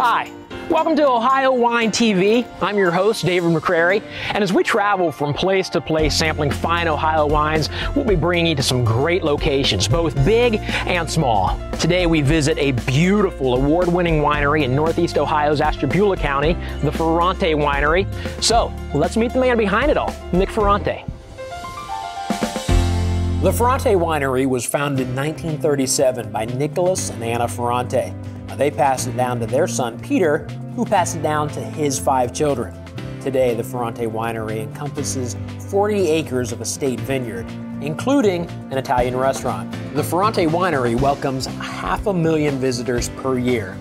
Hi, welcome to Ohio Wine TV. I'm your host, David McCrary, and as we travel from place to place sampling fine Ohio wines, we'll be bringing you to some great locations, both big and small. Today we visit a beautiful award-winning winery in Northeast Ohio's Ashtabula County, the Ferrante Winery. So let's meet the man behind it all, Nick Ferrante. The Ferrante Winery was founded in 1937 by Nicholas and Anna Ferrante. They passed it down to their son, Peter, who passed it down to his 5 children. Today, the Ferrante Winery encompasses 40 acres of estate vineyard, including an Italian restaurant. The Ferrante Winery welcomes 500,000 visitors per year.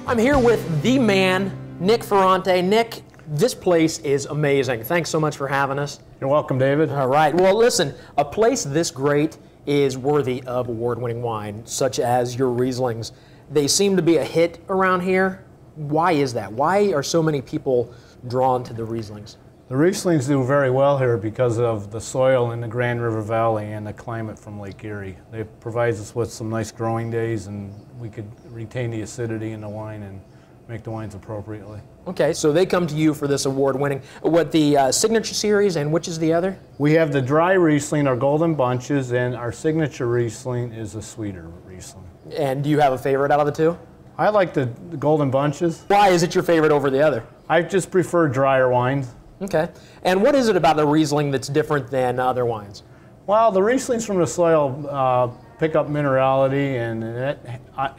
I'm here with the man, Nick Ferrante. Nick, this place is amazing. Thanks so much for having us. You're welcome, David. All right. Well, listen, a place this great is worthy of award-winning wine, such as your Rieslings. They seem to be a hit around here. Why is that? Why are so many people drawn to the Rieslings? The Rieslings do very well here because of the soil in the Grand River Valley and the climate from Lake Erie. It provides us with some nice growing days, and we could retain the acidity in the wine and make the wines appropriately. Okay, so they come to you for this award-winning. What, the Signature Series, and which is the other? We have the dry Riesling, our Golden Bunches, and our Signature Riesling is a sweeter Riesling. And do you have a favorite out of the two? I like the Golden Bunches. Why is it your favorite over the other? I just prefer drier wines. Okay. And what is it about the Riesling that's different than other wines? Well, the Rieslings from the soil pick up minerality, and it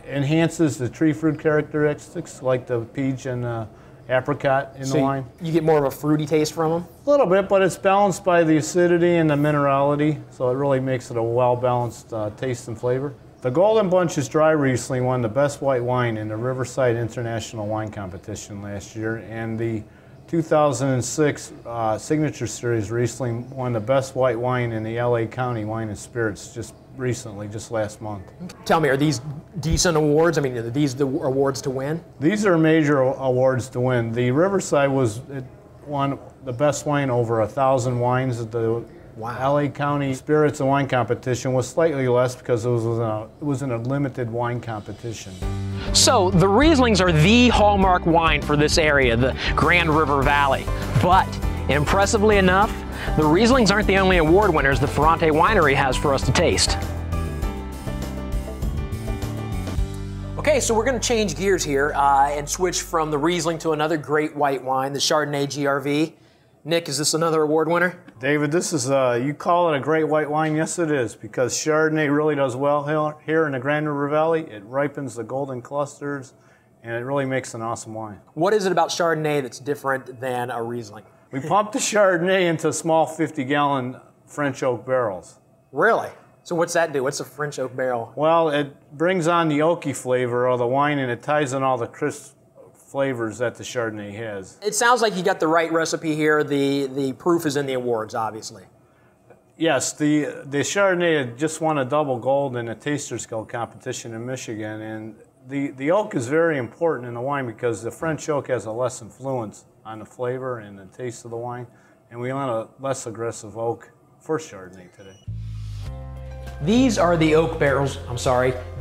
enhances the tree fruit characteristics like the peach and apricot in the wine. You get more of a fruity taste from them? A little bit, but it's balanced by the acidity and the minerality, so it really makes it a well-balanced taste and flavor. The Golden Bunches Dry Riesling won the best white wine in the Riverside International Wine Competition last year, and the 2006 Signature Series Riesling won the best white wine in the LA County Wine and Spirits just recently, just last month. Tell me, are these decent awards? I mean, are these the awards to win? These are major awards to win. The Riverside won the best wine over 1,000 wines at the LA County Spirits and Wine Competition. Was slightly less because it was in a limited wine competition. So the Rieslings are the hallmark wine for this area, the Grand River Valley. But impressively enough, the Rieslings aren't the only award winners the Ferrante Winery has for us to taste. Okay, so we're going to change gears here and switch from the Riesling to another great white wine, the Chardonnay GRV. Nick, is this another award winner? David, this is, you call it a great white wine? Yes, it is, because Chardonnay really does well here in the Grand River Valley. It ripens the golden clusters, and it really makes an awesome wine. What is it about Chardonnay that's different than a Riesling? We pump the Chardonnay into small 50-gallon French oak barrels. Really? So what's that do? What's a French oak barrel? Well, it brings on the oaky flavor of the wine, and it ties in all the crisp flavors that the Chardonnay has. It sounds like you got the right recipe here. The proof is in the awards, obviously. Yes, the Chardonnay had just won a double gold in a Taster's Guild competition in Michigan, and the oak is very important in the wine because the French oak has a less influence on the flavor and the taste of the wine, and we want a less aggressive oak for Chardonnay today. These are the oak barrels,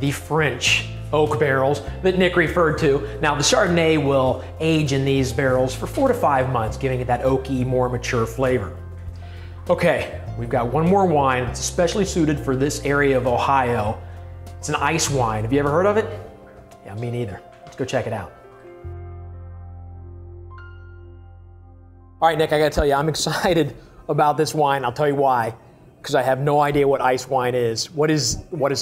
the French oak barrels that Nick referred to. Now the Chardonnay will age in these barrels for 4 to 5 months, giving it that oaky, more mature flavor. Okay, we've got one more wine. It's especially suited for this area of Ohio. It's an ice wine. Have you ever heard of it? Yeah, me neither. Let's go check it out. All right, Nick, I gotta tell you, I'm excited about this wine. I'll tell you why. Because I have no idea what ice wine is. What is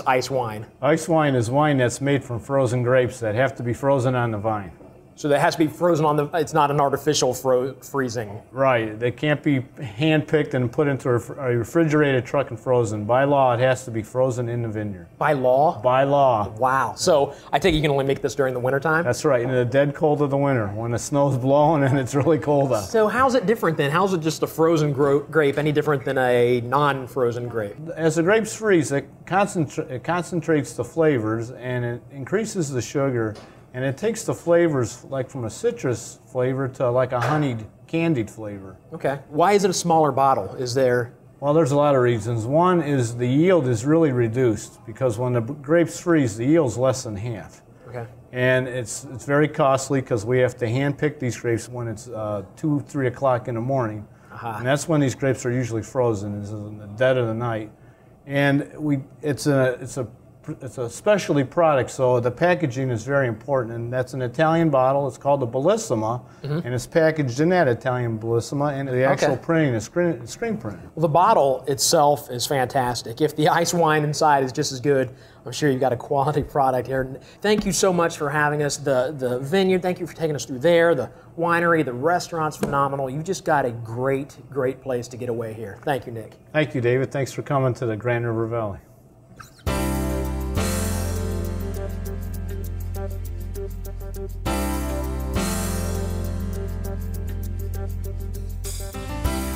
ice wine? Ice wine is wine that's made from frozen grapes that have to be frozen on the vine. So that has to be frozen on the, it's not an artificial freezing. Right, they can't be hand-picked and put into a refrigerated truck and frozen. By law, it has to be frozen in the vineyard. By law? By law. Wow, so I think you can only make this during the wintertime? That's right, in the dead cold of the winter, when the snow's blowing and it's really cold out. So how's it different then? How's it just a frozen grape any different than a non-frozen grape? As the grapes freeze, it concentrates the flavors and it increases the sugar. And it takes the flavors like from a citrus flavor to like a honeyed, candied flavor. Okay. Why is it a smaller bottle? Is there... Well, there's a lot of reasons. One is the yield is really reduced because when the grapes freeze, the yield's less than half. Okay. And it's very costly because we have to hand pick these grapes when it's 2, 3 o'clock in the morning. And that's when these grapes are usually frozen, is in the dead of the night. And it's a specialty product, so the packaging is very important, and that's an Italian bottle. It's called the Bellissima, and it's packaged in that Italian Bellissima, and the actual printing is screen printed. Well, the bottle itself is fantastic. If the ice wine inside is just as good, I'm sure you've got a quality product here. Thank you so much for having us. The vineyard, thank you for taking us through there. The winery, the restaurant's phenomenal. You've just got a great, great place to get away here. Thank you, Nick. Thank you, David. Thanks for coming to the Grand River Valley.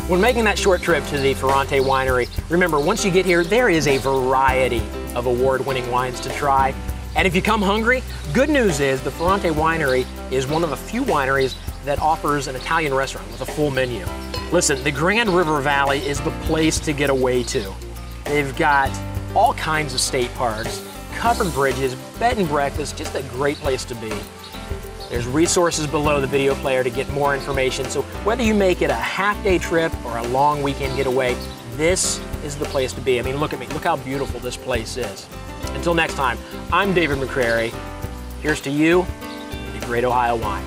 When making that short trip to the Ferrante Winery, remember, once you get here, there is a variety of award-winning wines to try. And if you come hungry, good news is the Ferrante Winery is one of a few wineries that offers an Italian restaurant with a full menu. Listen, the Grand River Valley is the place to get away to. They've got all kinds of state parks, covered bridges, bed and breakfast, just a great place to be. There's resources below the video player to get more information, so whether you make it a half-day trip or a long weekend getaway, this is the place to be. I mean, look at me. Look how beautiful this place is. Until next time, I'm David McCrary. Here's to you and the Great Ohio Wine.